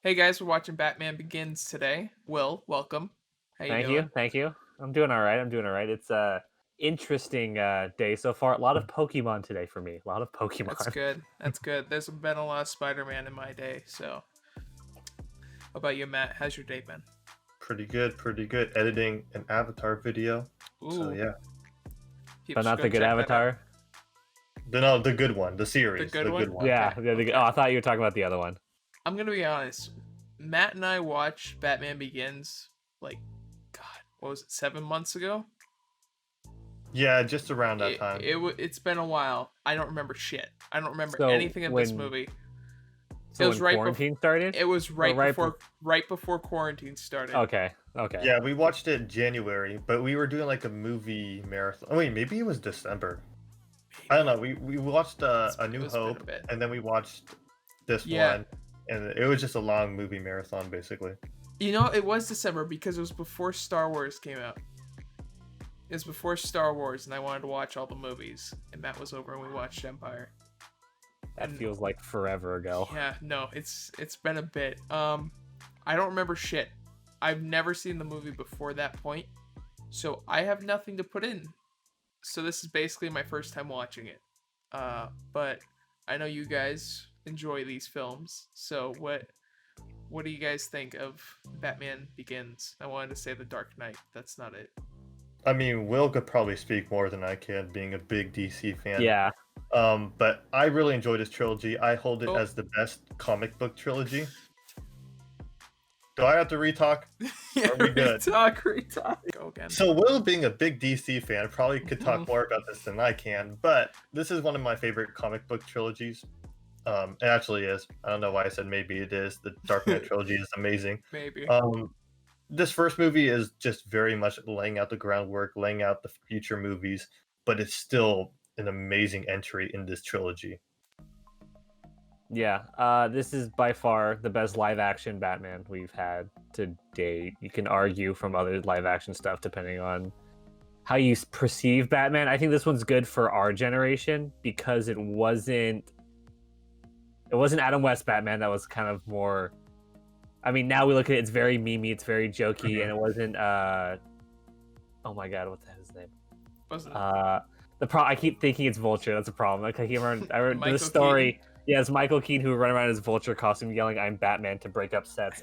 Hey guys, we're watching Batman Begins today. Will, welcome. How you Thank you, doing? thank you. I'm doing all right. I'm doing all right. It's a interesting day so far. A lot of Pokemon today for me. A lot of That's Pokemon. good. That's good. There's been a lot of Spider-Man in my day. So, how about you, Matt? How's your day been? Pretty good, pretty good. Editing an Avatar video. So Ooh, yeah, people But should not go the good check that out. Avatar. the good one, the The series, good the good one. one. Okay, Yeah. okay. Oh, I thought you were talking about the other one. I'm gonna be honest. Matt and I watched Batman Begins like, God, what was it? 7 months ago. Yeah, just around that It time. it it's been a while. I don't remember shit. I don't remember So anything of this when movie. It so was when right before. quarantine started, It was or right right? before quarantine started. Okay, okay. Yeah, we watched it in January, but we were doing like a movie marathon. Oh wait, maybe it was December. I don't know. We watched A New It's been a Hope, bit. and then we watched this Yeah, one, and it was just a long movie marathon basically. it was December because it was before Star Wars came out. It was before Star Wars, and I wanted to watch all the movies. And Matt was over, and we watched Empire. That And feels like forever ago. yeah, no, it's been a bit. I don't remember shit. I've never seen the movie before that point, so I have nothing to put in. So this is basically my first time watching it. But I know you guys enjoy these films. So what do you guys think of Batman Begins? I wanted to say The Dark Knight. That's not it. I mean, Will could probably speak more than I can, being a big DC fan. Yeah. But I really enjoyed this trilogy. I hold it Oh, as the best comic book trilogy. Do I have to retalk? yeah, Are we good? retalk. Go again. So Will, being a big DC fan, probably could talk Mhm. more about this than I can, but this is one of my favorite comic book trilogies. It actually is. I don't know why I said maybe it is. The Dark Knight trilogy is amazing. Maybe. This first movie is just very much laying out the groundwork, laying out the future movies, but it's still an amazing entry in this trilogy. Yeah, this is by far the best live action Batman we've had to date. You can argue from other live action stuff depending on how you perceive Batman. I think this one's good for our generation because it wasn't Adam West Batman that was kind of more. I mean, now we look at it, it's very memey, it's very jokey, and Mhm. it wasn't. Oh my god, what the hell is his name? Wasn't it Uh, I keep thinking it's Vulture. That's a problem. Like, I remember the Michael Keaton? story. Yeah, it's Michael Keaton who run around in his Vulture costume yelling, "I'm Batman" to break up sets.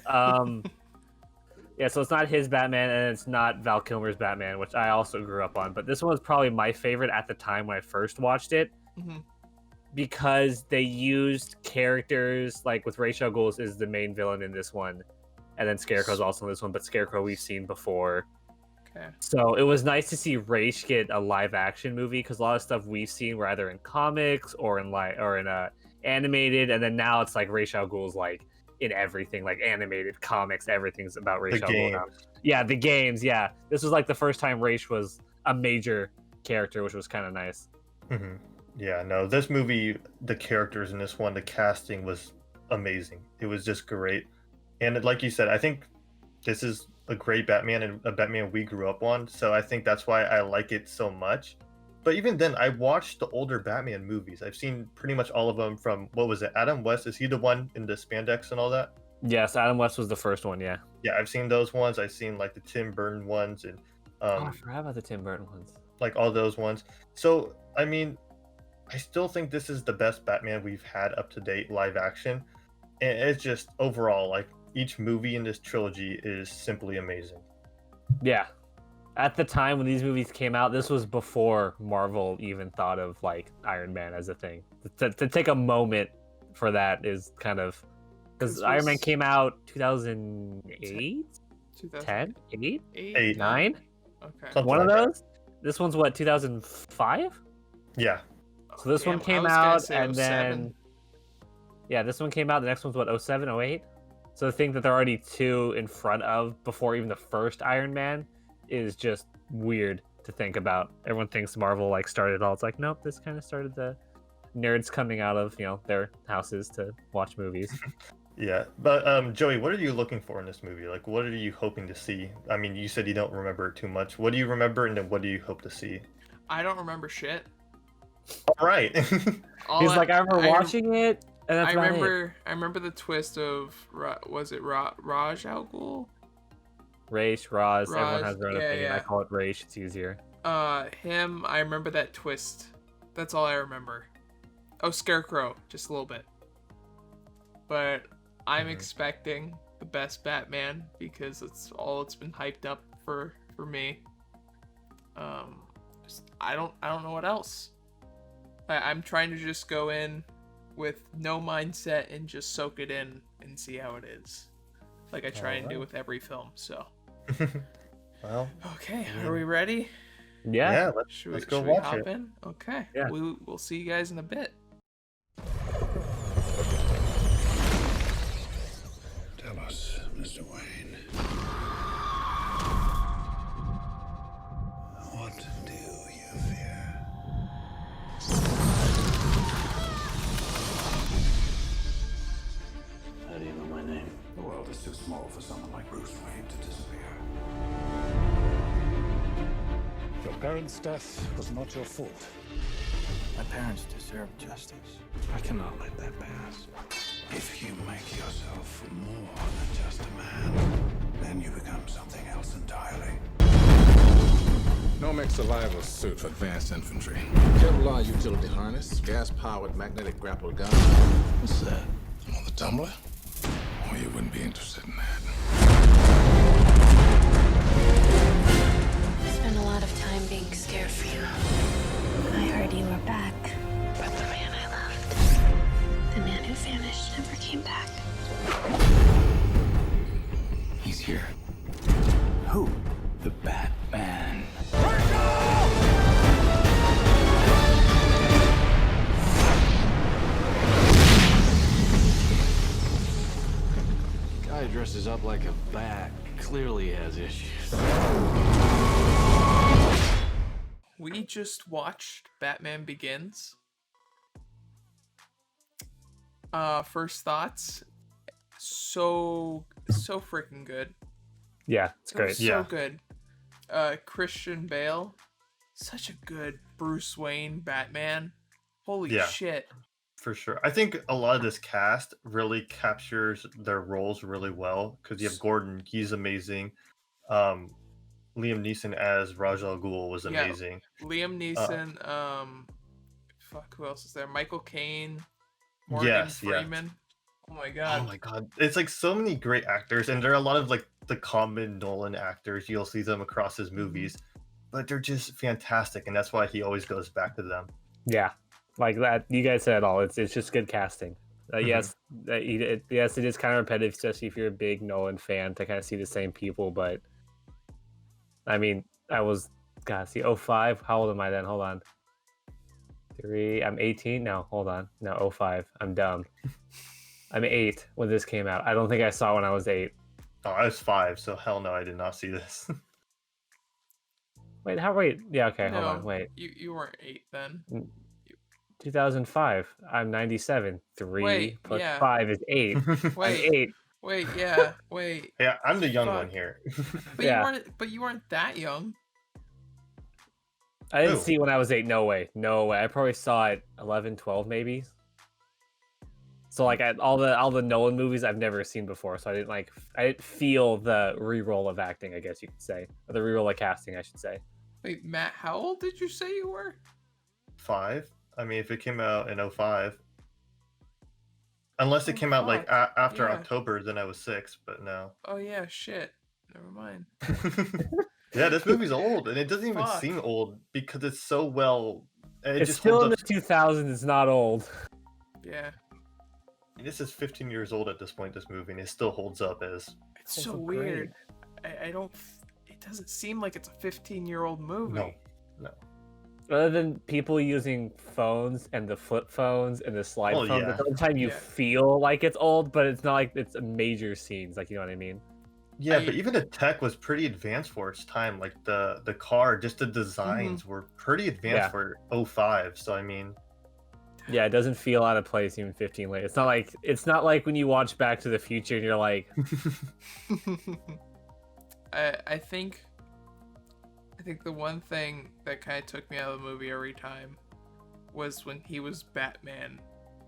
Yeah, so it's not his Batman, and it's not Val Kilmer's Batman, which I also grew up on. But this one was probably my favorite at the time when I first watched it Mhm. because they used characters like with Ra's al Ghul is the main villain in this one, and then Scarecrow's also in this one. But Scarecrow we've seen before, Okay. so it was nice to see Ra's get a live action movie because a lot of stuff we've seen were either in comics or in animated, and then now it's like Ra's al Ghul's like in everything, like animated comics, everything's about The Ra's al Ghul now. games. Yeah, the games. Yeah, this was like the first time Ra's was a major character, which was kind of nice. Mhm. Yeah, no, this movie, the characters in this one, the casting was amazing. It was just great. And like you said, I think this is a great Batman and a Batman we grew up on. So I think that's why I like it so much. But even then, I watched the older Batman movies. I've seen pretty much all of them from, what was it, Adam West? Is he the one in the spandex and all that? Yes, Adam West was the first one. Yeah. Yeah, I've seen those ones. I've seen like the Tim Burton ones and Oh, I um, forgot about the Tim Burton ones. like all those ones. So, I mean, I still think this is the best Batman we've had up to date live action. And it's just overall, like each movie in this trilogy is simply amazing. Yeah, at the time when these movies came out, this was before Marvel even thought of like Iron Man as a thing. To take a moment for that is kind of because This Iron Man was came out 2008, 10, 8, 2008. 8, 9, Okay. something one of like that. those. This one's what 2005. Yeah. So this one Damn, I came was gonna out, say and '07. then yeah, this one came out. The next one's what 07, 08. So the thing that they're already two in front of before even the first Iron Man is just weird to think about. Everyone thinks Marvel like started it all. It's like, nope, this kind of started the nerds coming out of their houses to watch movies. Yeah. But Joey, what are you looking for in this movie? Like what are you hoping to see? I mean, you said you don't remember it too much. What do you remember and then what do you hope to see? I don't remember shit. All right. All He's like, I remember I, watching it. And that's about it. I remember the twist of was it Raj Al Ghul? Raish, Roz, everyone Raj, has their own yeah, opinion. I yeah. call it Raish. It's easier. Him. I remember that twist. That's all I remember. Oh, Scarecrow, just a little bit. But I'm expecting the best Batman because it's all it's been hyped up for me. I don't know what else. I'm trying to just go in with no mindset and just soak it in and see how it is, like I try and do with every film. So. Well. Okay, are we ready? Yeah. Let's go watch hop it. in? Okay. Yeah. We'll see you guys in a bit. Tell us, Mr. Wayne. What do you fear? How do you know my name? The world is too small for someone like Bruce Wayne to disappear. Your parents' death was not your fault. My parents deserve justice. I cannot let that pass. If you make yourself more than just a man, then you become something else entirely. Nomex survival suit for advanced infantry. Kevlar utility harness, gas-powered magnetic grapple gun. What's that? On the tumbler? Or you wouldn't be interested in that. I spent a lot of time being scared for you. I heard you were back. But the man I loved, the man who vanished, never came back. He's here. Who? The Batman. Guy dresses up like a bat. Clearly has issues. We just watched Batman Begins. First thoughts. So freaking good. Yeah, it's It was great. so good. Christian Bale, such a good Bruce Wayne Batman. Holy Yeah. shit. For sure. I think a lot of this cast really captures their roles really well because you have Gordon, he's amazing. Liam Neeson as Ra's al Ghul was Yeah. amazing. Liam Neeson, who else is there? Michael Caine, Morgan Yes, yeah. Freeman. Oh my god. Oh my god. It's like so many great actors, and there are a lot of like the common Nolan actors. You'll see them across his movies, but they're just fantastic, and that's why he always goes back to them. Yeah, like that. You guys said it all. It's just good casting. Yes, yes, it is kind of repetitive, especially if you're a big Nolan fan to kind of see the same people. But I mean, gotta see 05. How old am I then? Hold on. I'm 18. No, hold on. No, 05. I'm dumb. I'm 8 when this came out. I don't think I saw when I was 8. Oh, I was 5, so hell no, I did not see this. Wait, yeah, okay, hold No, on, wait. You weren't 8 then. 2005. I'm 97. 3 Wait, plus yeah. 5 is 8. Wait. I'm 8. Wait, yeah, wait. Yeah, I'm the young Fuck. one here. But Yeah. you weren't that young. I didn't Who? see it when I was 8. No way. I probably saw it 11, 12 maybe. So like all the Nolan movies I've never seen before, so I didn't feel the reroll of acting, I guess you could say, or the reroll of casting, I should say. Wait, Matt, how old did you say you were? 5. I mean, if it came out in 05. Unless it came out like fuck. after Yeah. October, then I was 6, but no. Oh yeah, shit. Never mind. Yeah, this movie's old, and it doesn't even Fuck. seem old because it's so well. It It's just still in holds the up. 2000s. It's not old. Yeah. This is 15 years old at this point. This movie, and it still holds up as. It's That's so so weird. I don't. It doesn't seem like it's a 15-year-old movie. No. Other than people using phones and the flip phones and the slide Oh, phones, yeah. the only time you Yeah. feel like it's old, but it's not like it's major scenes. Like, you know what I mean? Yeah, I- but even the tech was pretty advanced for its time. Like the car, just the designs Mm-hmm. were pretty advanced Yeah. for 05. So I mean, Yeah, it doesn't feel out of place even 15 later. It's not like when you watch Back to the Future and you're like, I think the one thing that kind of took me out of the movie every time was when he was Batman.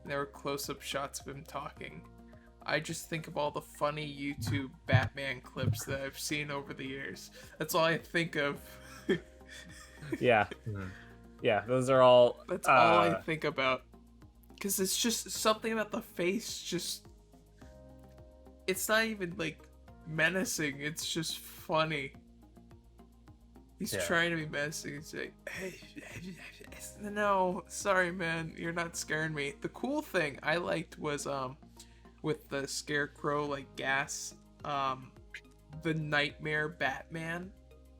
and there were close-up shots of him talking, I just think of all the funny YouTube Batman clips that I've seen over the years. That's all I think of. Yeah. Yeah, those are all... That's all I think about. Because it's just something about the face, just... It's not even, like, menacing. It's just funny. He's trying to be menacing. He's like, hey, no, sorry, man. You're not scaring me. The cool thing I liked was, with the Scarecrow, like, gas, the Nightmare Batman.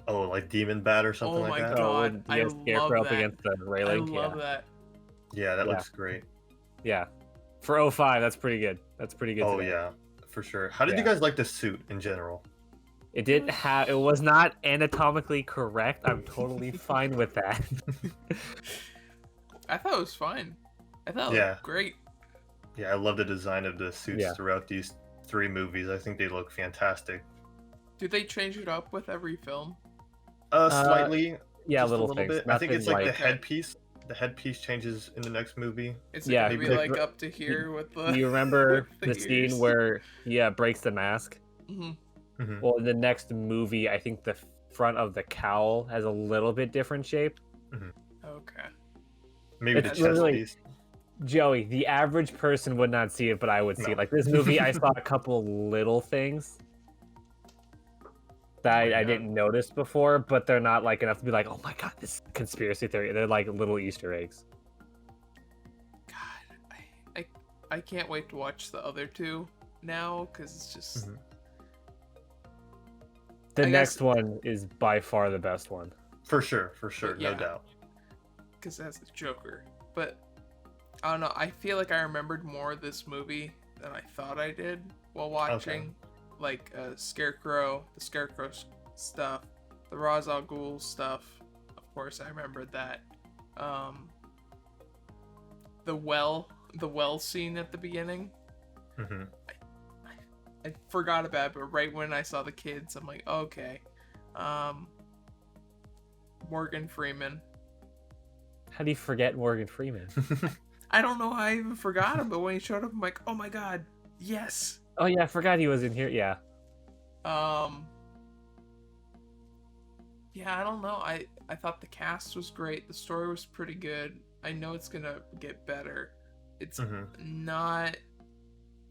Oh, like Demon Bat or something like that? Oh my god, I love Scarecrow up that. against the railing. I love that. Yeah, that looks great. Yeah. For 05, that's pretty good. That's pretty good. Oh, today. yeah, for sure. How did you guys like the suit in general? It didn't have. It was not anatomically correct. I'm totally fine with that. I thought it was fine. I thought it looked great. Yeah, I love the design of the suits throughout these 3 movies. I think they look fantastic. Do they change it up with every film? Slightly. Yeah, just little a little things. bit. I think it's like the Nothing headpiece. The headpiece changes in the next movie. Is it gonna be like up to here with the... You remember the the scene where he breaks the mask? Mm-hmm. Well, in the next movie, I think the front of the cowl has a little bit different shape. Okay. Maybe It's the chest literally- piece. Joey, the average person would not see it, but I would see it. Like this movie, I saw a couple little things that I didn't notice before, but they're not like enough to be like, oh my god, this is a conspiracy theory. They're like little Easter eggs. God, I can't wait to watch the other 2 now, because it's just... The I next guess- one is by far the best one. For sure, no Yeah. doubt. Because that's the Joker. But, I don't know, I feel like I remembered more of this movie than I thought I did while watching. Like, Scarecrow, the Scarecrow stuff, the Ra's al Ghul stuff. Of course, I remembered that. The well scene at the beginning. I forgot about it, but right when I saw the kids, I'm like, okay. Morgan Freeman. How do you forget Morgan Freeman? I don't know how I even forgot him, but when he showed up, I'm like, oh my god, yes. Oh yeah, I forgot he was in here. Yeah. Yeah, I don't know. I thought the cast was great. The story was pretty good. I know it's gonna get better. It's not...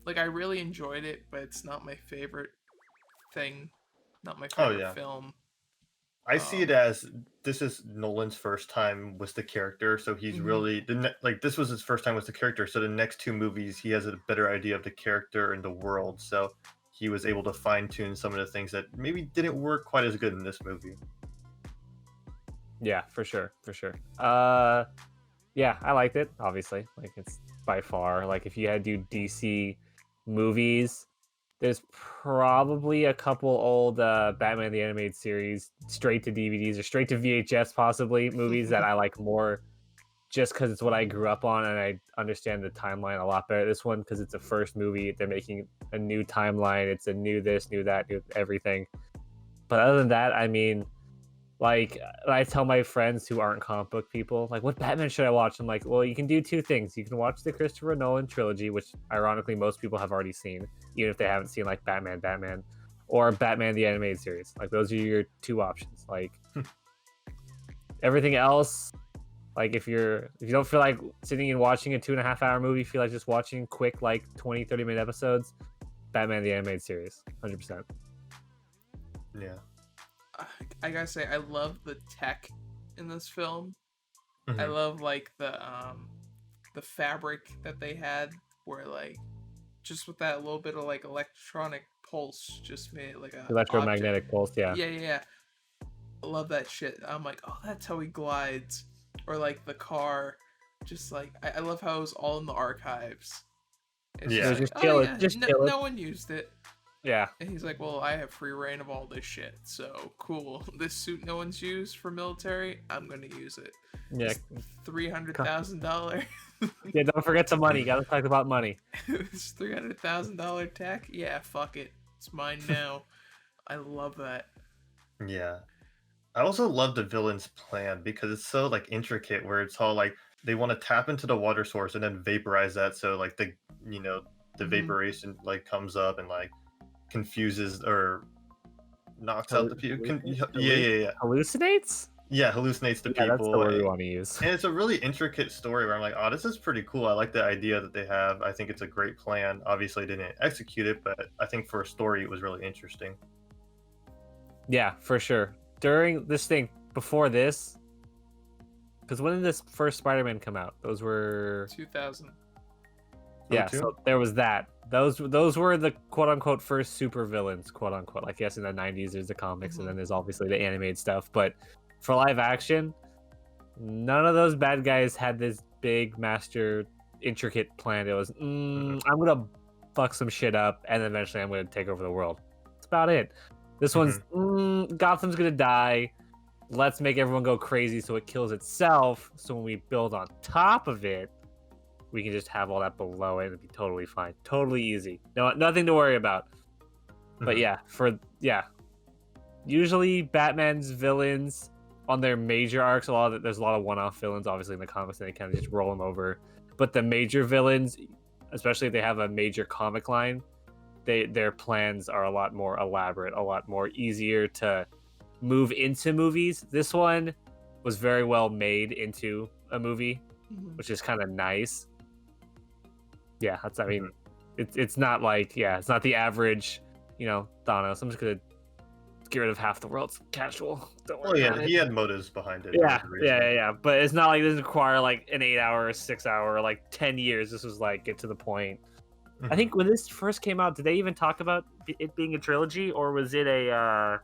Like, I really enjoyed it, but it's not my favorite thing. Not my favorite film. I see it as this is Nolan's first time with the character, so he's really this was his first time with the character. So the next 2 movies, he has a better idea of the character and the world. So he was able to fine tune some of the things that maybe didn't work quite as good in this movie. Yeah, for sure. Yeah, I liked it. Obviously, like it's by far like if you had to do DC movies, there's probably a couple old Batman the Animated Series straight to DVDs or straight to VHS possibly movies that I like more just because it's what I grew up on and I understand the timeline a lot better. This one, because it's a first movie, they're making a new timeline. It's a new this, new that, new everything. But other than that, I mean, like I tell my friends who aren't comic book people, like, what Batman should I watch? I'm like, well, you can do 2 things. You can watch the Christopher Nolan trilogy, which ironically most people have already seen, even if they haven't seen like Batman, or Batman the Animated Series. Like those are your 2 options. Like everything else, like if you don't feel like sitting and watching a 2.5-hour movie, feel like just watching quick like 20-30 minute episodes, Batman the Animated Series, 100%. Yeah. I gotta say, I love the tech in this film. I love like the fabric that they had, where like just with that little bit of like electronic pulse, just made it like a electromagnetic pulse. Yeah. Yeah. I love that shit. I'm like, oh, that's how he glides, or like the car. Just like I love how it was all in the archives. It's Just no one used it. Yeah. And he's like, well, I have free reign of all this shit, so cool. This suit no one's used for military, I'm gonna use it. Yeah. $300,000. Yeah, don't forget the money. Gotta talk about money. This $300,000 tech? Yeah, fuck it. It's mine now. I love that. Yeah. I also love the villain's plan because it's so like intricate where it's all like they want to tap into the water source and then vaporize that, so like the vaporation like comes up and like confuses or knocks out the people. Hallucinates? Yeah, hallucinates the Yeah, people. that's the word we want to use. And it's a really intricate story where I'm like, oh, this is pretty cool. I like the idea that they have. I think it's a great plan. Obviously, they didn't execute it, but I think for a story, it was really interesting. Yeah, for sure. During this thing, before this, because when did this first Spider-Man come out? Those were 2000. Yeah, 02? so there was that. Those were the quote unquote first super villains, quote unquote. Like yes, in the 90s there's the comics and then there's obviously the animated stuff. But for live action, none of those bad guys had this big master intricate plan. It was I'm gonna fuck some shit up and then eventually I'm gonna take over the world. That's about it. This one's Gotham's gonna die. Let's make everyone go crazy so it kills itself. So when we build on top of it, we can just have all that below it and be totally fine. Totally easy. No, nothing to worry about. But usually Batman's villains on their major arcs, there's a lot of one-off villains obviously in the comics and they kind of just roll them over. But the major villains, especially if they have a major comic line, their plans are a lot more elaborate, a lot more easier to move into movies. This one was very well made into a movie, which is kind of nice. Yeah, that's. I mean, it's not like it's not the average, Thanos. I'm just gonna get rid of half the world's casual. Don't worry. Oh yeah, he had motives behind it. Yeah. But it's not like it doesn't require like an 8-hour, 6-hour, like 10 years. This was like get to the point. I think when this first came out, did they even talk about it being a trilogy, or was it a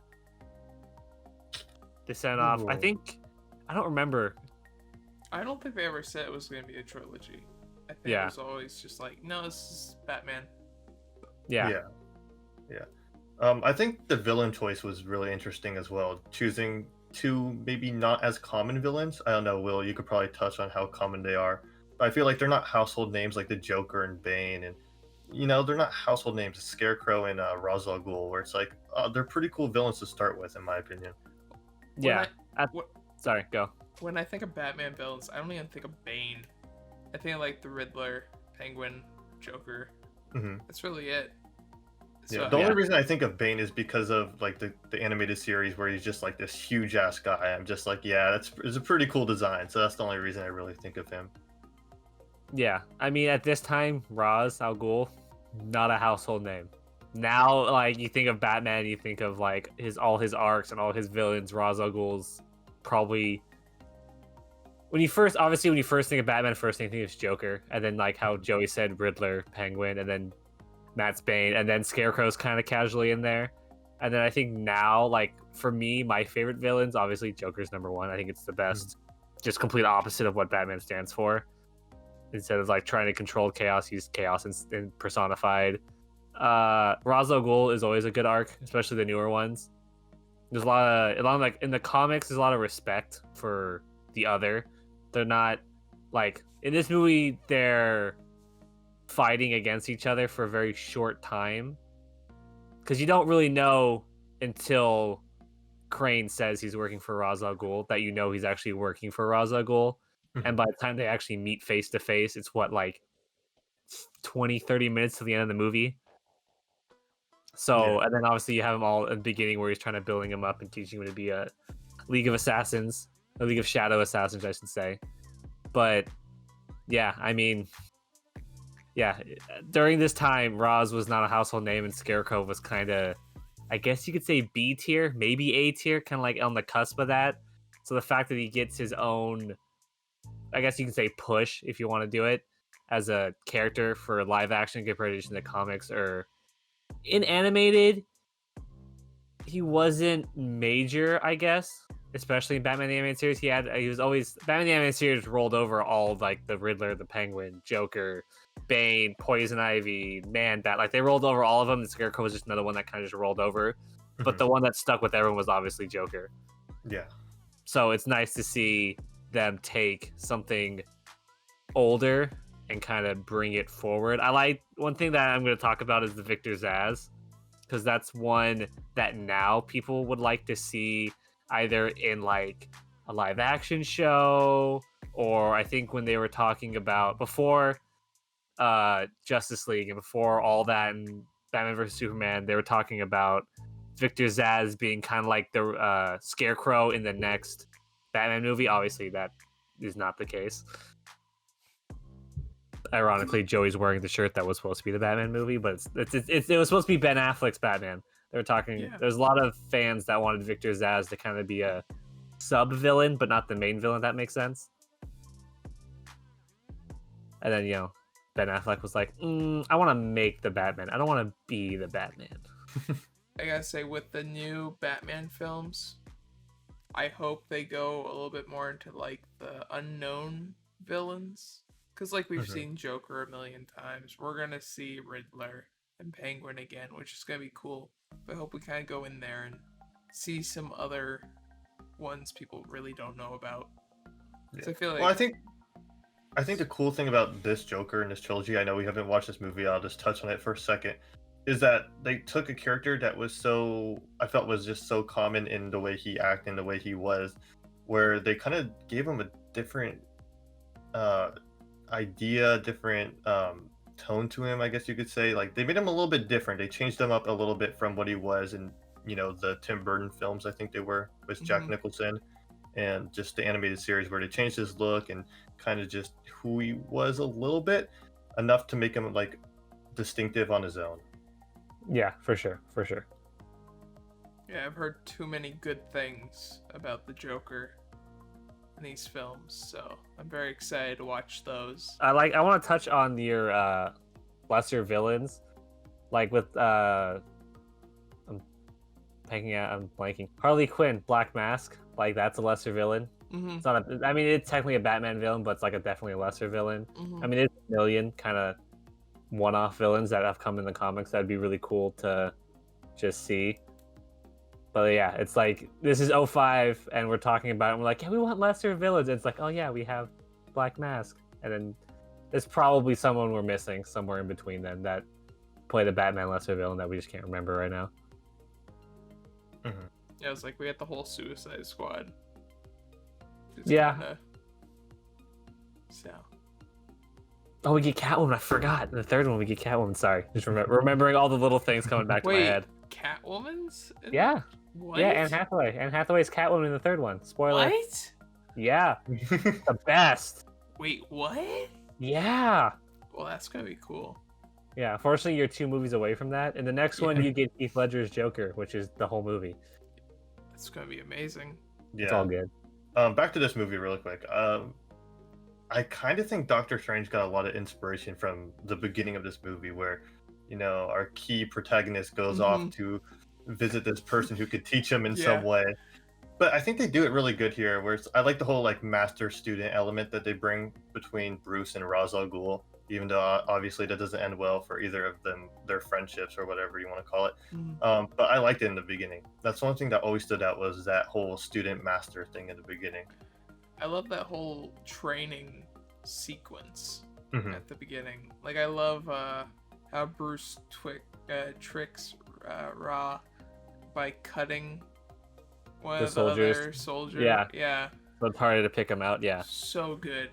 descent off? I don't remember. I don't think they ever said it was going to be a trilogy. I think it was always just like, no, this is Batman. Yeah. I think the villain choice was really interesting as well. Choosing two maybe not as common villains. I don't know, Will, you could probably touch on how common they are. But I feel like they're not household names like the Joker and Bane, and they're not household names. Scarecrow and Ra's al Ghul, where it's like they're pretty cool villains to start with, in my opinion. Sorry, go. When I think of Batman villains, I don't even think of Bane. I think of like the Riddler, Penguin, Joker. That's really it. So, the only reason I think of Bane is because of like the animated series where he's just like this huge ass guy. I'm just like, it's a pretty cool design. So that's the only reason I really think of him. Yeah, I mean at this time, Ra's al Ghul, not a household name. Now, like you think of Batman, you think of like all his arcs and all his villains. Ra's al Ghul's probably when you first think of Batman, first thing you think is Joker, and then like how Joey said, Riddler, Penguin, and then Matt's Bane, and then Scarecrow's kind of casually in there. And then I think now, like for me, my favorite villains, obviously Joker's number one. I think it's the best, just complete opposite of what Batman stands for. Instead of like trying to control chaos, he's chaos and personified. Ra's al Ghul is always a good arc, especially the newer ones. There's a lot of like in the comics, there's a lot of respect for the other. They're not like in this movie, they're fighting against each other for a very short time because you don't really know until Caine says he's working for Ra's al Ghul that he's actually working for Ra's al Ghul. And by the time they actually meet face to face, it's what, like 20-30 minutes to the end of the movie. So and then obviously you have him all in the beginning where he's trying to building him up and teaching him to be a League of Assassins, a League of Shadow Assassins, I should say. But I mean, during this time, Ra's was not a household name, and Scarecrow was kind of, I guess you could say B tier, maybe A tier, kind of like on the cusp of that. So the fact that he gets his own, I guess you can say push if you want to do it as a character for live action compared to the comics or in animated, he wasn't major, I guess. Especially in Batman the Animated Series, he was always Batman the Animated Series rolled over all like the Riddler, the Penguin, Joker, Bane, Poison Ivy, Man-Bat. Like they rolled over all of them. The Scarecrow was just another one that kind of just rolled over. But the one that stuck with everyone was obviously Joker. Yeah. So it's nice to see them take something older and kind of bring it forward. I like one thing that I'm going to talk about is the Victor Zsasz, because that's one that now people would like to see either in like a live action show or I think when they were talking about before Justice League and before all that and Batman vs Superman, they were talking about Victor Zsasz being kind of like the Scarecrow in the next Batman movie. Obviously, that is not the case. Ironically, Joey's wearing the shirt that was supposed to be the Batman movie, but it was supposed to be Ben Affleck's Batman. They were talking. Yeah. There's a lot of fans that wanted Victor Zsasz to kind of be a sub-villain, but not the main villain. If that makes sense. And then Ben Affleck was like, "I want to make the Batman. I don't want to be the Batman." I gotta say, with the new Batman films, I hope they go a little bit more into like the unknown villains. Because like we've seen Joker a million times, we're gonna see Riddler and Penguin again, which is gonna be cool. But I hope we kind of go in there and see some other ones people really don't know about. Yeah. So I feel like... Well, I think the cool thing about this Joker and this trilogy, I know we haven't watched this movie, I'll just touch on it for a second, is that they took a character that was I felt was just so common in the way he acted and the way he was, where they kind of gave him a different idea, different tone to him, I guess you could say. Like, they made him a little bit different. They changed him up a little bit from what he was in, the Tim Burton films, I think they were, with Jack Nicholson, and just the animated series where they changed his look and kind of just who he was a little bit, enough to make him like distinctive on his own. Yeah, for sure. Yeah, I've heard too many good things about the Joker in these films, so I'm very excited to watch those. I want to touch on your lesser villains, like with I'm blanking. Harley Quinn, Black Mask, like that's a lesser villain. It's not it's technically a Batman villain, but it's like definitely a lesser villain. I mean, there's a million kind of one-off villains that have come in the comics that'd be really cool to just see. But yeah, it's like, this is 05 and we're talking about it and we're like, yeah, we want lesser villains. It's like, oh yeah, we have Black Mask. And then there's probably someone we're missing somewhere in between then that played a Batman lesser villain that we just can't remember right now. Yeah, it's like we had the whole Suicide Squad. Yeah. So. Oh, we get Catwoman. I forgot. In the third one, we get Catwoman. Sorry. Just remembering all the little things coming back to my head. Catwoman's? Yeah. What? Yeah, Anne Hathaway. Anne Hathaway's Catwoman in the third one. Spoiler. What? Yeah. The best. Wait, what? Yeah. Well, that's gonna be cool. Yeah, unfortunately, you're 2 movies away from that. In the next one, you get Heath Ledger's Joker, which is the whole movie. It's gonna be amazing. Yeah. It's all good. Back to this movie really quick. I kind of think Doctor Strange got a lot of inspiration from the beginning of this movie, where, our key protagonist goes off to visit this person who could teach him in some way. But I think they do it really good here, where I like the whole like master-student element that they bring between Bruce and Ra's al Ghul, even though obviously that doesn't end well for either of them, their friendships or whatever you want to call it. But I liked it in the beginning. That's one thing that always stood out, was that whole student-master thing in the beginning. I love that whole training sequence at the beginning. Like, I love how Bruce tricks Ra by cutting one of the other soldiers. Yeah. So it's harder to pick him out. Yeah. So good.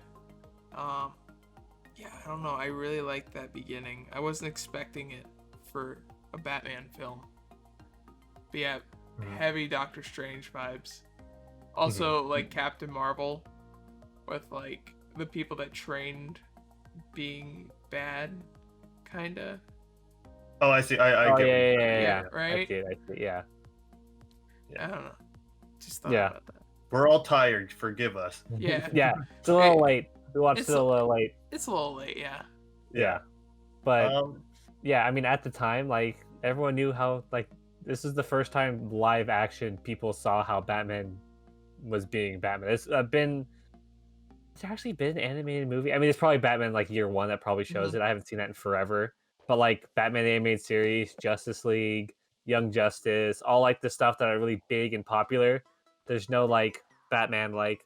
Yeah, I don't know. I really like that beginning. I wasn't expecting it for a Batman film. But yeah, heavy Doctor Strange vibes. Also, like Captain Marvel, with like the people that trained being bad, kinda. Oh, I see. I get yeah, right? I see, yeah. I don't know. Just thought about that. We're all tired. Forgive us. Yeah. Yeah. It's a little late. We watched it a little late. It's a little late, yeah. Yeah. But yeah, I mean, at the time, like, everyone knew how, like, this is the first time live action people saw how Batman was being Batman. It's actually been an animated movie. I mean, it's probably Batman like year one that probably shows it. I haven't seen that in forever. But like Batman the animated series, Justice League, Young Justice, all like the stuff that are really big and popular. There's no like Batman like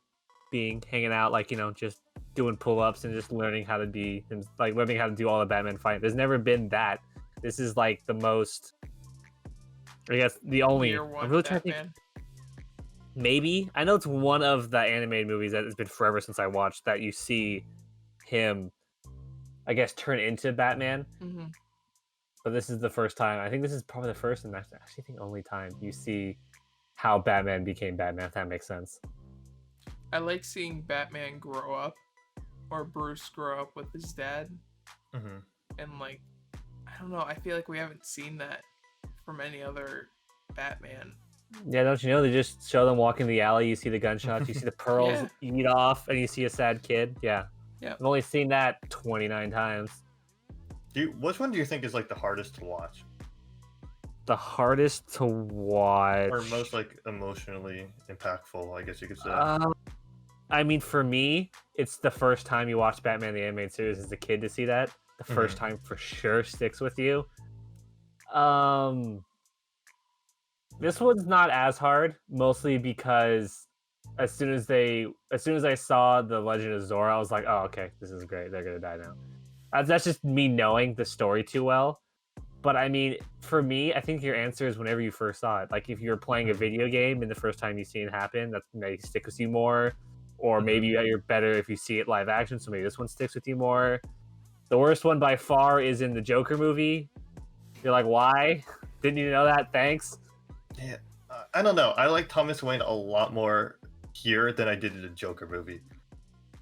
being hanging out like, just doing pull-ups and just learning how to be and like learning how to do all the Batman fight. There's never been that. This is like the most, I guess, the only. Year one I'm really Batman. trying to think. maybe. I know it's one of the animated movies that it's been forever since I watched that you see him, I guess, turn into Batman. Mm-hmm. But this is the first time. I think this is probably the first and actually think only time you see how Batman became Batman, if that makes sense. I like seeing Batman grow up, or Bruce grow up with his dad. Mm-hmm. And, like, I don't know, I feel like we haven't seen that from any other Batman. Yeah, don't you know? They just show them walking the alley, you see the gunshots, you see the pearls eat off, and you see a sad kid. Yeah. I've only seen that 29 times. Which one do you think is like the hardest to watch? The hardest to watch, or most like emotionally impactful, I guess you could say. I mean, for me, it's the first time you watch Batman the Animated Series as a kid to see that. The first time for sure sticks with you. This one's not as hard, mostly because as soon as I saw the Legend of Zora, I was like, oh, okay, this is great. They're gonna die now. That's just me knowing the story too well. But I mean, for me, I think your answer is whenever you first saw it. Like if you're playing a video game and the first time you see it happen, that may stick with you more. Or maybe you're better if you see it live action, so maybe this one sticks with you more. The worst one by far is in the Joker movie. You're like, why? Didn't you know that? Thanks. Yeah, I don't know. I like Thomas Wayne a lot more here than I did in the Joker movie.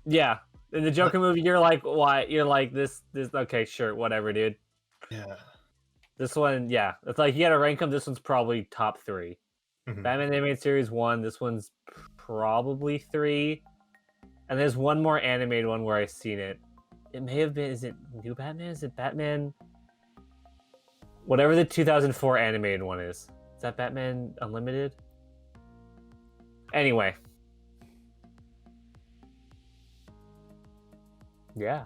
Yeah, in the Joker movie, you're like, why? You're like, this. Okay, sure, whatever, dude. Yeah. This one, yeah, it's like you gotta rank them. This one's probably top 3. Batman Animated Series 1. This one's probably 3. And there's one more animated one where I've seen it. It may have been. Is it New Batman? Is it Batman? Whatever the 2004 animated one is. Is that Batman Unlimited? Anyway. Yeah.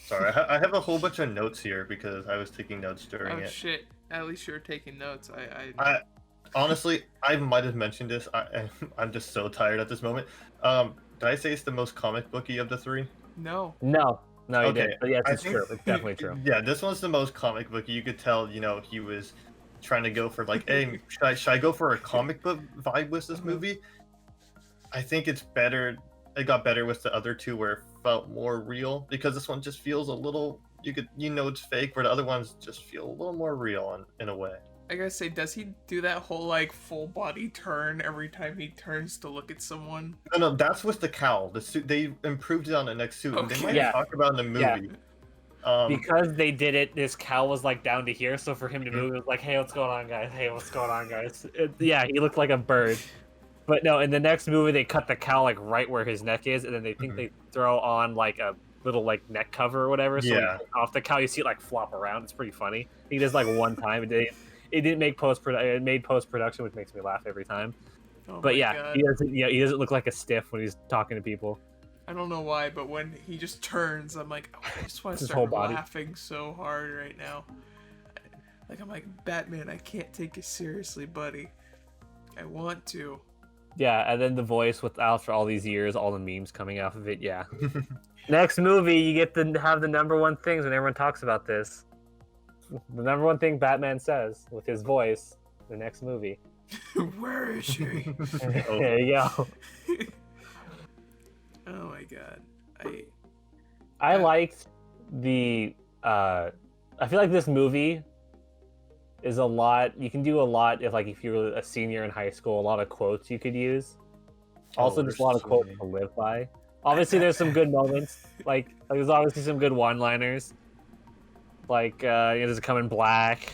Sorry, I have a whole bunch of notes here because I was taking notes during it. Oh shit! At least you're taking notes. I honestly, I might have mentioned this. I'm just so tired at this moment. Did I say it's the most comic booky of the 3? No. No, you Okay, didn't. But yes, it's true. It's definitely true. Yeah, this one's the most comic booky. You could tell, he was trying to go for like, hey, should I go for a comic book vibe with this movie? I think it's better. It got better with the other 2 where it felt more real, because this one just feels a little. It's fake, where the other ones just feel a little more real in a way. I gotta say, does he do that whole like full body turn every time he turns to look at someone? No, that's with the cowl. The suit, they improved it on the next suit. Okay. They might talk about it in the movie. Yeah. Because they did it, this cowl was like down to here, so for him to move, it was like, hey, what's going on, guys? Hey, what's going on, guys? Yeah, he looked like a bird. But no, in the next movie, they cut the cowl like right where his neck is, and then they think they throw on like a little like neck cover or whatever. So off the cowl, you see it like flop around. It's pretty funny. He does like one time. It didn't make it made post production, which makes me laugh every time. Oh but yeah, God. he doesn't look like a stiff when he's talking to people. I don't know why, but when he just turns, I'm like, oh, I just want to His start whole body. laughing so hard right now. I'm like, Batman, I can't take you seriously, buddy. I want to. Yeah, and then the voice with Alfred all these years, all the memes coming off of it. Yeah. Next movie, you get to have the number one things when everyone talks about this. The number one thing Batman says with his voice, the next movie. Where is she? There you go. Oh my God. I liked the. I feel like this movie is a lot. You can do a lot if you're a senior in high school. A lot of quotes you could use. Also, just a lot of quotes to live by. Obviously, there's some good moments. Like there's obviously some good one-liners. Like does it come in black?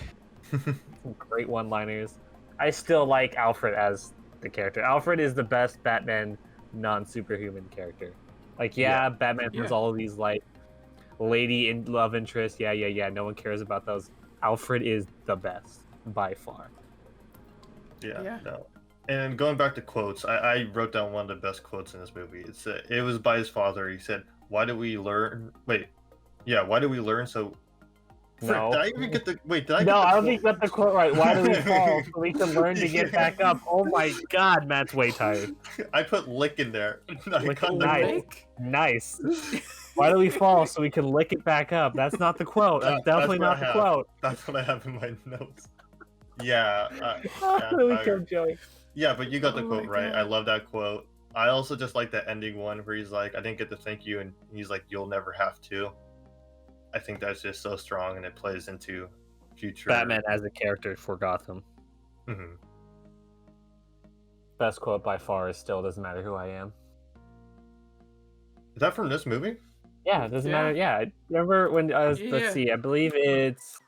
Some great one-liners. I still like Alfred as the character. Alfred is the best Batman non-superhuman character. Like, Batman has all of these like lady in love interests. Yeah. No one cares about those. Alfred is the best by far. Yeah. No. And going back to quotes, I wrote down one of the best quotes in this movie. It was by his father. He said, "Why do we learn? Why do we learn so?" No. Did I even get the wait? Did I? No, I don't think you got the quote right. Why do we fall so we can learn to get back up? Oh my God, Matt's way tired. I put lick in there. Nice. Why do we fall so we can lick it back up? That's not the quote. That's definitely not the quote. That's what I have in my notes. Yeah. We killed Joey. Yeah, but you got the Oh quote my right. God. I love that quote. I also just like that ending one where he's like, I didn't get to thank you, and he's like, you'll never have to. I think that's just so strong, and it plays into future. Batman as a character for Gotham. Mhm. Best quote by far is still doesn't matter who I am. Is that from this movie? Yeah, it doesn't Yeah. matter. Yeah, remember when Yeah. let's see, I believe it's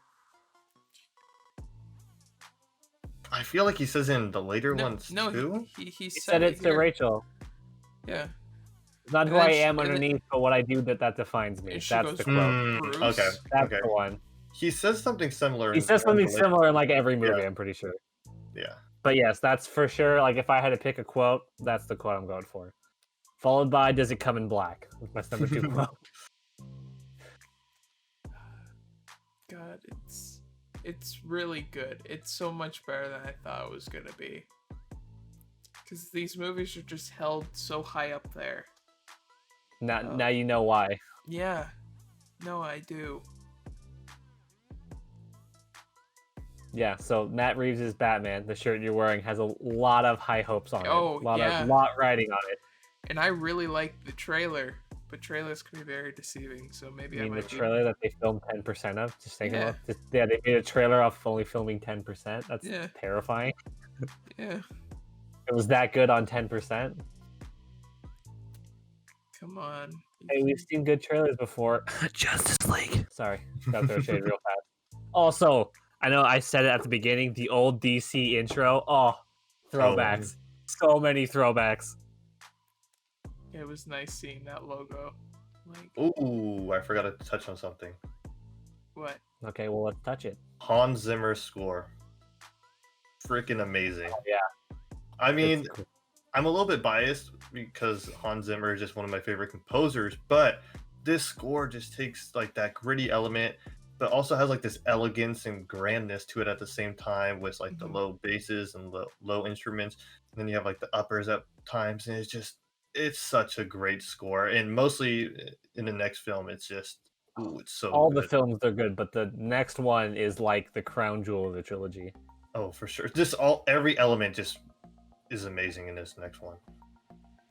I feel like he says in the later No, ones no, too. he he said it to here. Rachel. Yeah. It's not And who then I she- am and then- underneath, but what I do that defines me. And she That's goes, the quote. Bruce. Okay, That's okay. the one. He says something similar. He in says one of something the later- similar in like every movie, Yeah. I'm pretty sure. Yeah. But yes, that's for sure. Like if I had to pick a quote, that's the quote I'm going for. Followed by "Does it come in black?" That's my number 2 quote. God, it's really good. It's so much better than I thought it was gonna be. Because these movies are just held so high up there. Now you know why. Yeah. No, I do. Yeah, so Matt Reeves' Batman, the shirt you're wearing, has a lot of high hopes on Oh, it. yeah. Lot riding on it. And I really like the trailer, but trailers can be very deceiving, so maybe I mean, the might be- trailer that they filmed 10% of. Just think Yeah. about it. Yeah, they made a trailer off only filming 10%. That's Yeah. terrifying. Yeah, It was that good on 10%. come on. Hey, we've seen good trailers before. Justice League. Sorry, got throw shade real fast. Also, I know I said it at the beginning. The old DC intro. Oh, throwbacks. So many throwbacks. It was nice seeing that logo. Like, Ooh, I forgot to touch on something. what? Okay, well let's touch it. Hans Zimmer's score. Freaking amazing. Yeah. I mean, It's cool. I'm a little bit biased because Hans Zimmer is just one of my favorite composers, but this score just takes like that gritty element, but also has like this elegance and grandness to it at the same time with like the Mhm. low basses and low instruments. And then you have like the uppers at times, and it's such a great score. And mostly in the next film, it's just, ooh, it's so All good. the films are good, but the next one is like the crown jewel of the trilogy. Oh, for sure. Just every element just is amazing in this next one.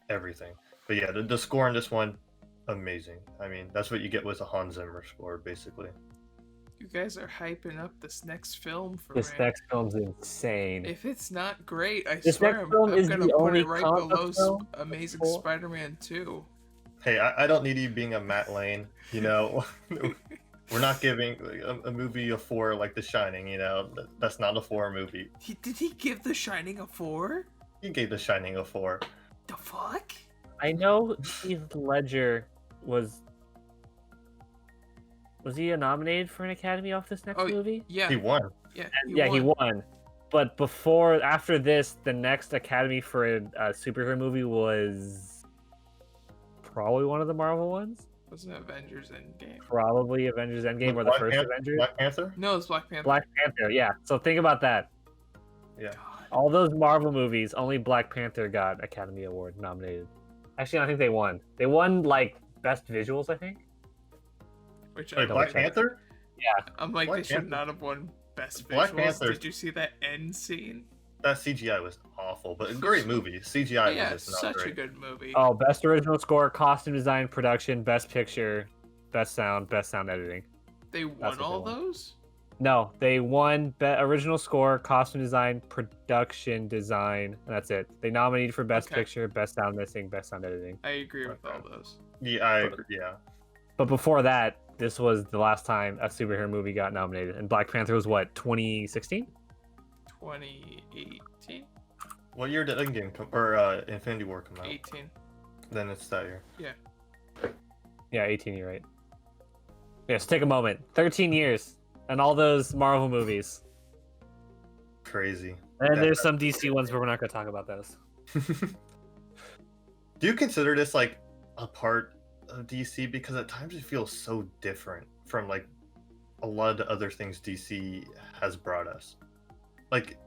Everything. But yeah, the score in this one, amazing. I mean, that's what you get with a Hans Zimmer score, basically. You guys are hyping up this next film for This me. next film's insane. If it's not great, I This swear next I'm film is gonna the put only it right comic below book film Amazing before- Spider-Man 2. Hey, I don't need you being a Matt Lane, you know. We're not giving a movie a 4 like The Shining, you know. That's not a 4 movie. Did he give The Shining a 4? He gave The Shining a 4. The fuck? I know Heath Ledger was he nominated for an Academy off this next Oh, movie? Yeah. He won. Yeah. He won. But after this, the next Academy for a superhero movie was probably one of the Marvel ones. Wasn't Avengers Endgame? Probably Avengers Endgame or the Black first Pan- Avengers. Black Panther? No, it's Black Panther. Black Panther, yeah. So think about that. Yeah. God. All those Marvel movies, only Black Panther got Academy Award nominated. Actually, I think they won. They won like best visuals, I think. Which Wait, double Black check. Panther? I'm like, Black they should Panther- not have won Best Black Visuals. Panther- Did you see that end scene? That CGI was awful, but a great movie. CGI Yeah, was just not such great. a good movie. Oh, best original score, costume design, production, best picture, best sound editing. They That's won what they all won. those? No, they won original score, costume design, production design, and that's it. They nominated for best Okay. picture, best sound mixing, best sound editing. I agree with Okay. all those. Yeah, I agree. Yeah. But before that, this was the last time a superhero movie got nominated. And Black Panther was what, 2016? 2018? What year did Endgame come, or Infinity War come out? 18. Then it's that year. Yeah, 18, you're right. Yes, take a moment. 13 years. And all those Marvel movies. Crazy. And Yeah. there's some DC ones, but we're not going to talk about those. Do you consider this like a part of DC? Because at times it feels so different from like a lot of the other things DC has brought us. Like,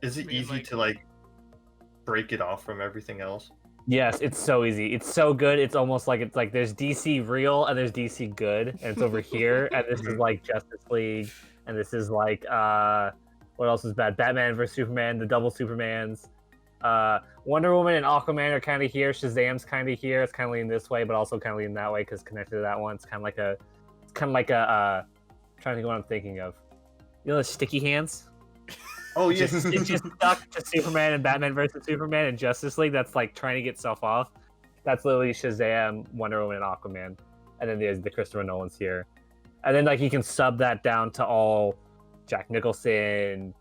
is it You mean, easy like- to like break it off from everything else? Yes, it's so easy. It's so good. It's almost like there's DC real and there's DC good, and it's over here, and this is like Justice League, and this is like What else is bad? Batman vs Superman, the double Supermans. Wonder Woman and Aquaman are kind of here. Shazam's kind of here. It's kind of leaning this way, but also kind of leaning that way because connected to that one. It's kind of like a, I'm trying to think what I'm thinking of. You know the sticky hands? Oh yes. It's just stuck to Superman and Batman versus Superman and Justice League. That's like trying to get stuff off. That's literally Shazam, Wonder Woman, and Aquaman. And then there's the Christopher Nolan's here. And then like you can sub that down to all Jack Nicholson,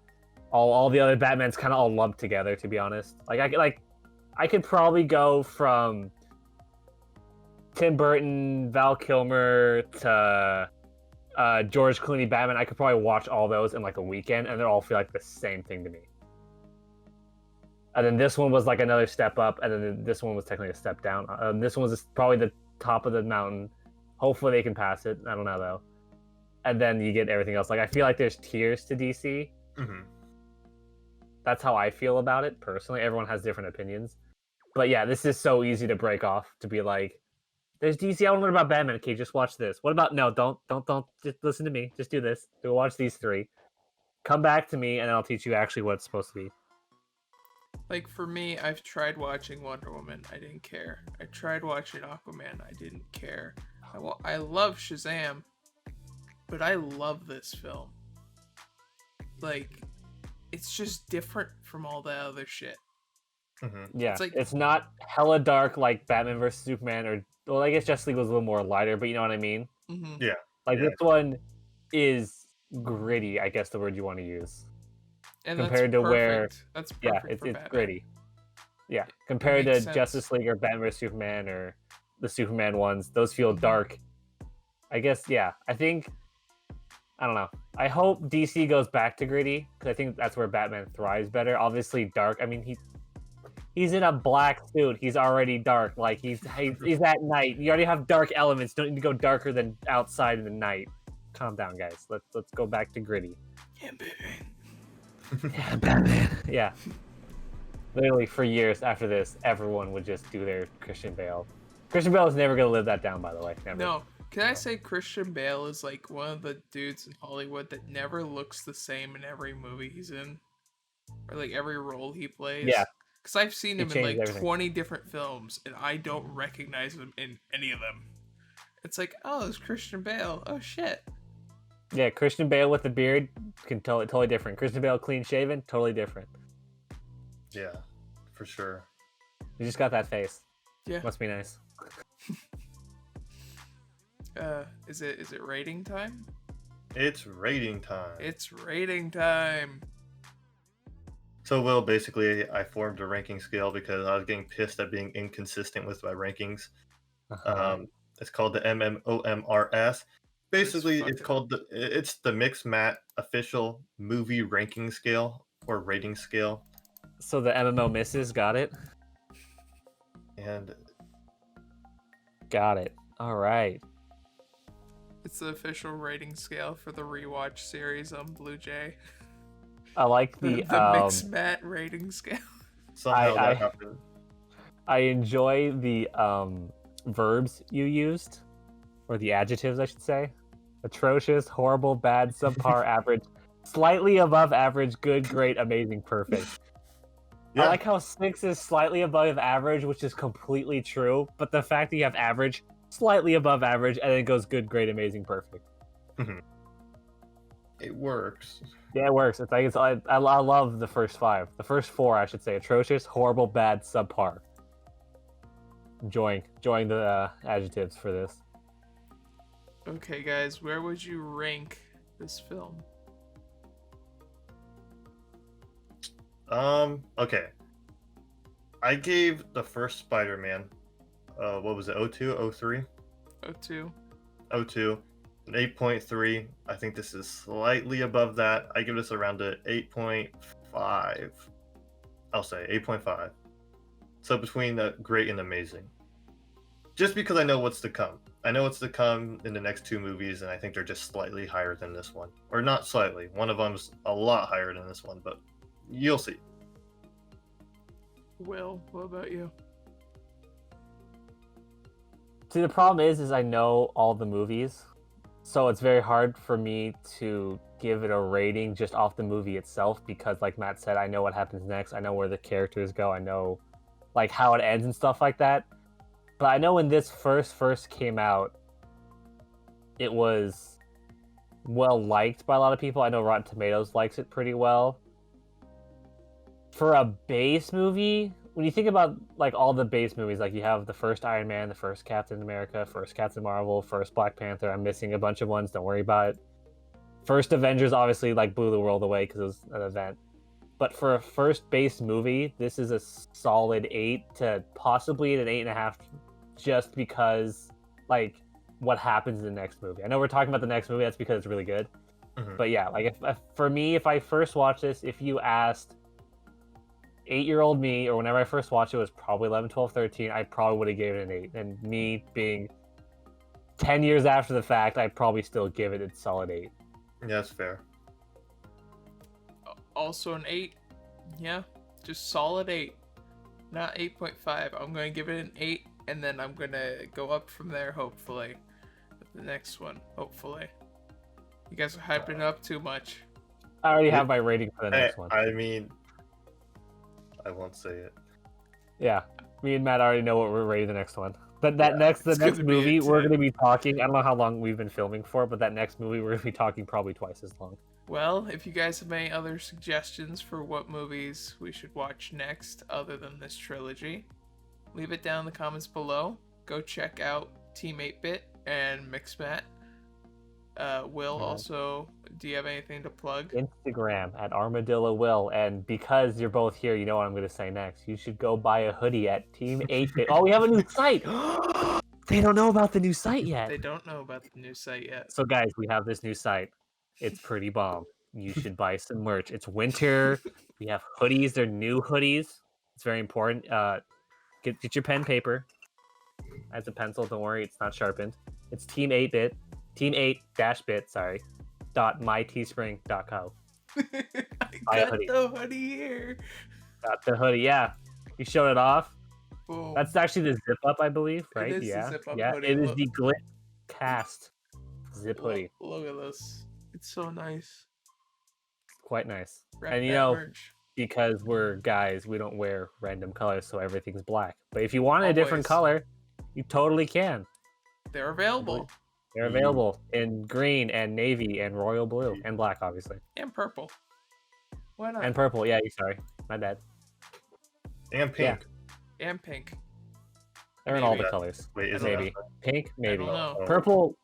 all the other Batmans kind of all lumped together, to be honest. I could probably go from Tim Burton, Val Kilmer to George Clooney Batman. I could probably watch all those in like a weekend, and they all feel like the same thing to me. And then this one was like another step up, and then this one was technically a step down. This one was probably the top of the mountain. Hopefully they can pass it. I don't know though. And then you get everything else. Like I feel like there's tiers to DC. Mm-hmm. That's how I feel about it personally. Everyone has different opinions, but yeah, this is so easy to break off. To be like, there's DC. I want to learn about Batman. Okay, just watch this. What about no? Don't. Just listen to me. Just do this. Go watch these three. Come back to me, and I'll teach you actually what it's supposed to be. Like for me, I've tried watching Wonder Woman. I didn't care. I tried watching Aquaman. I didn't care. I love Shazam, but I love this film. Like, it's just different from all the other shit. Mm-hmm. Yeah, It's like- it's not hella dark like Batman vs Superman, or well, I guess Justice League was a little more lighter, but you know what I mean. Mm-hmm. Yeah. Like Yeah. this one is gritty. I guess the word you want to use. And Compared that's to where- perfect. That's perfect Yeah, for it's Batman. gritty. Yeah, compared to makes sense. Justice League or Batman vs Superman or the Superman ones, those feel dark. I guess, yeah. I think, I don't know. I hope DC goes back to gritty because I think that's where Batman thrives better. Obviously, dark. I mean, he's in a black suit. He's already dark. Like he's at night. You already have dark elements. Don't need to go darker than outside in the night. Calm down, guys. Let's go back to gritty. Yeah, baby. Yeah, Batman. Yeah. Literally, for years after this, everyone would just do their Christian Bale. Christian Bale is never going to live that down, by the way. Never. No. Can I say Christian Bale is like one of the dudes in Hollywood that never looks the same in every movie he's in? Or like every role he plays? Yeah. Because I've seen He him in changed like everything. 20 different films and I don't recognize him in any of them. It's like, oh, it's Christian Bale. Oh, shit. Yeah, Christian Bale with the beard, totally different. Christian Bale clean shaven, totally different. Yeah, for sure. You just got that face. Yeah. Must be nice. Is it rating time? It's rating time. It's rating time. So, Will, basically, I formed a ranking scale because I was getting pissed at being inconsistent with my rankings. It's called the MMOMRS. Basically, fucking- it's called it's the MixMatt official movie ranking scale or rating scale. So the MMO misses, got it? And Got it. All right. It's the official rating scale for the rewatch series on BlueJ. I like The the MixMatt rating scale. somehow I- that happened. I enjoy the verbs you used, or the adjectives, I should say. Atrocious, horrible, bad, subpar, average, slightly above average, good, great, amazing, perfect. Yeah. I like how 6 is slightly above average, which is completely true, but the fact that you have average, slightly above average, and then it goes good, great, amazing, perfect. It works. Yeah, it works. I love the first 5. The first 4, I should say. Atrocious, horrible, bad, subpar. Enjoying the adjectives for this. Okay, guys, where would you rank this film? Okay. I gave the first Spider-Man, what was it, 02, 03? 02. 02, an 8.3. I think this is slightly above that. I give this around a 8.5. I'll say 8.5. So between the great and amazing. Just because I know what's to come. I know what's to come in the next 2 movies, and I think they're just slightly higher than this one. Or not slightly. One of them's a lot higher than this one, but you'll see. Will, what about you? See, the problem is I know all the movies, so it's very hard for me to give it a rating just off the movie itself because, like Matt said, I know what happens next. I know where the characters go. I know, like, how it ends and stuff like that. But I know when this first came out, it was well liked by a lot of people. I know Rotten Tomatoes likes it pretty well. For a base movie, when you think about like all the base movies, like you have the first Iron Man, the first Captain America, first Captain Marvel, first Black Panther. I'm missing a bunch of ones. Don't worry about it. First Avengers obviously like blew the world away because it was an event. But for a first base movie, this is a solid 8 to possibly an 8.5, just because like what happens in the next movie. I know we're talking about the next movie. That's because it's really good. Mhm. But yeah, like if for me, if I first watched this, if you asked 8-year-old me, or whenever I first watched it, was probably 11, 12, 13, I probably would have given it an 8. And me being 10 years after the fact, I'd probably still give it a solid 8. Yeah, that's fair. Also an 8. Yeah, just solid 8. Not 8.5. I'm going to give it an 8, and then I'm going to go up from there, hopefully. With the next one, hopefully. You guys are hyping it up too much. I already have my rating for the next one. I mean, I won't say it. Yeah, me and Matt already know what we're rating the next one. But the It's next gonna be movie, a we're 10. going to be talking. I don't know how long we've been filming for, but that next movie, we're going to be talking probably twice as long. Well, if you guys have any other suggestions for what movies we should watch next other than this trilogy, leave it down in the comments below. Go check out Team 8-Bit and MixMatt. Will, also, do you have anything to plug? Instagram at Armadillo Will, and because you're both here, you know what I'm going to say next. You should go buy a hoodie at Team 8-Bit. Oh, we have a new site! They don't know about the new site yet. They don't know about the new site yet. So guys, we have this new site. It's pretty bomb. You should buy some merch. It's winter. We have hoodies. They're new hoodies. It's very important. Get your pen paper. As a pencil, don't worry, it's not sharpened. It's Team 8-Bit. Team 8-Bit, sorry. .myteespring.co. I got the hoodie here. Got the hoodie, yeah. You showed it off. Boom. That's actually the zip up, I believe, right? It is the Yeah. zip-up Yeah, hoodie. it is Look. the Glit Cast zip hoodie. Look at this. It's so nice. Quite nice. Rep And you that know, merch. because we're guys, we don't wear random colors, so everything's black. But if you want a different Always. color, you totally can. They're available. They're available in green and navy and royal blue and black, obviously. And purple. Why not? And purple. Yeah, sorry. My bad. And pink. And pink. They're in all Maybe. the colors. Wait, is Maybe. it? Pink, maybe. don't know. Purple,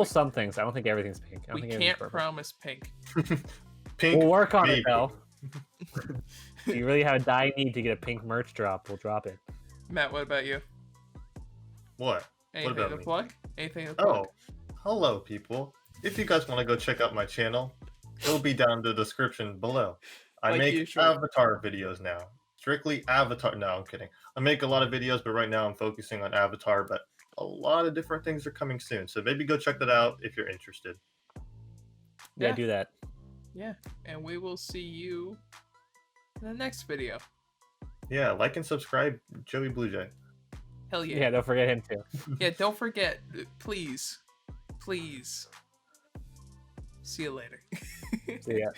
some things. I don't think everything's pink. I don't We think can't everything's purple. promise pink. Pink. We'll work on maybe. it, though. If you really have a dire need to get a pink merch drop, we'll drop it. Matt, what about you? What? Anything about to me? plug? Anything to plug? Oh, hello, people. If you guys want to go check out my channel, it'll be down in the description below. I Like make usual. Avatar videos now. Strictly Avatar. No, I'm kidding. I make a lot of videos, but right now I'm focusing on Avatar, but a lot of different things are coming soon. So maybe go check that out if you're interested. Yeah, Yeah. do that. Yeah. And we will see you in the next video. Yeah, like and subscribe, Joey BlueJ. Hell yeah. Yeah, don't forget him too. Yeah, don't forget, please. Please. See you later. See ya.